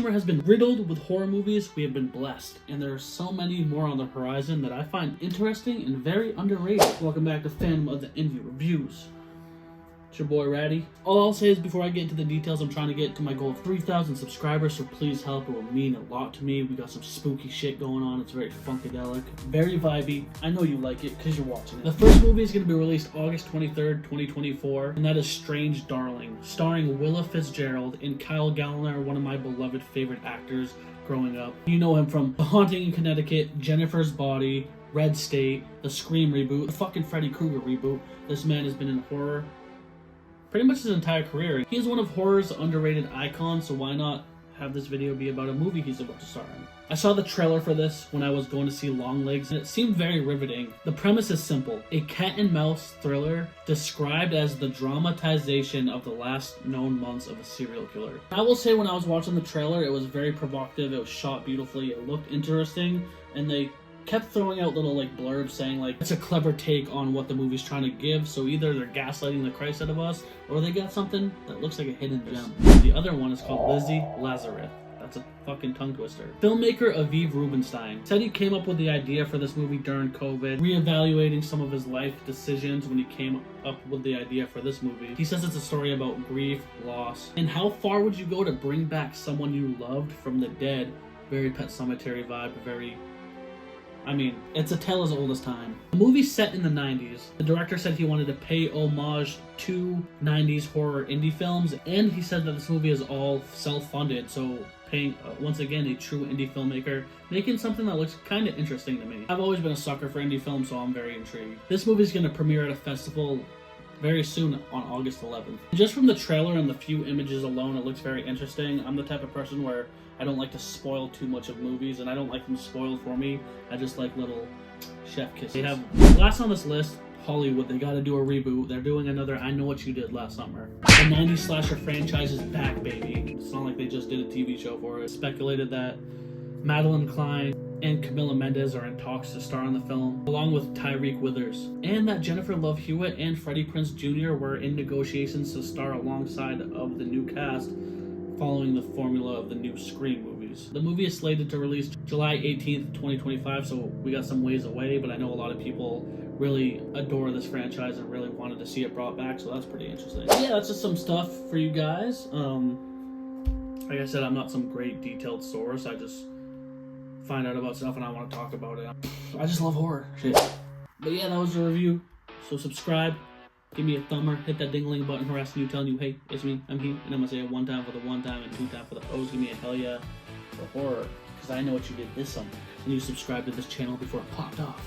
summer has been riddled with horror movies. We have been blessed, and there are so many more on the horizon that I find interesting and very underrated. Welcome back to Phantom of the Indie Reviews. It's your boy Ratty. All I'll say is before I get into the details, I'm trying to get to my goal of 3,000 subscribers, so please help. It will mean a lot to me. We got some spooky shit going on. It's very funkadelic, very vibey. I know you like it because you're watching it. The first movie is going to be released August 23rd, 2024, and that is Strange Darling, starring Willa Fitzgerald and Kyle Gallner, one of my beloved favorite actors growing up. You know him from The Haunting in Connecticut, Jennifer's Body, Red State, the Scream reboot, the fucking Freddy Krueger reboot. This man has been in horror pretty much his entire career. He is one of horror's underrated icons, so why not have this video be about a movie he's about to star in? I saw the trailer for this when I was going to see Longlegs, and it seemed very riveting. The premise is simple. A cat and mouse thriller described as the dramatization of the last known months of a serial killer. I will say when I was watching the trailer, it was very provocative, it was shot beautifully, it looked interesting, and they kept throwing out little blurbs saying it's a clever take on what the movie's trying to give, so either they're gaslighting the Christ out of us or they got something that looks like a hidden gem. The other one is called Lizzie, Lazarus. That's a fucking tongue twister. Filmmaker Aviv Rubenstein said he came up with the idea for this movie during COVID, reevaluating some of his life decisions when he came up with the idea for this movie. He says it's a story about grief, loss, and how far would you go to bring back someone you loved from the dead. Very Pet Sematary vibe, it's a tale as old as time. The movie's set in the 90s. The director said he wanted to pay homage to 90s horror indie films, and he said that this movie is all self-funded, so paying, once again, a true indie filmmaker, making something that looks kind of interesting to me. I've always been a sucker for indie films, so I'm very intrigued. This movie's going to premiere at a festival very soon on August 11th. Just from the trailer and the few images alone, it looks very interesting. I'm the type of person where I don't like to spoil too much of movies, and I don't like them spoiled for me. I just like little chef kisses. They have last on this list, Hollywood. They got to do a reboot. They're doing another I Know What You Did Last Summer. The 90s slasher franchise is back, baby. It's not like they just did a TV show for it. It's speculated that Madeline Klein and Camila Mendes are in talks to star in the film, along with Tyreek Withers, and that Jennifer Love Hewitt and Freddie Prinze Jr. were in negotiations to star alongside of the new cast, following the formula of the new Scream movies. The movie is slated to release July 18th, 2025, so we got some ways away, but I know a lot of people really adore this franchise and really wanted to see it brought back, so that's pretty interesting. Yeah, that's just some stuff for you guys. Like I said, I'm not some great detailed source. I just find out about stuff and I want to talk about it. I just love horror shit. But yeah, that was the review. So subscribe, give me a thumber, hit that ding-a-ling button harassing you, telling you, hey, it's me, I'm he. And I'm gonna say it one time for the one time and two time for the O's. Give me a hell yeah for horror, because I know what you did this summer. And you subscribed to this channel before it popped off.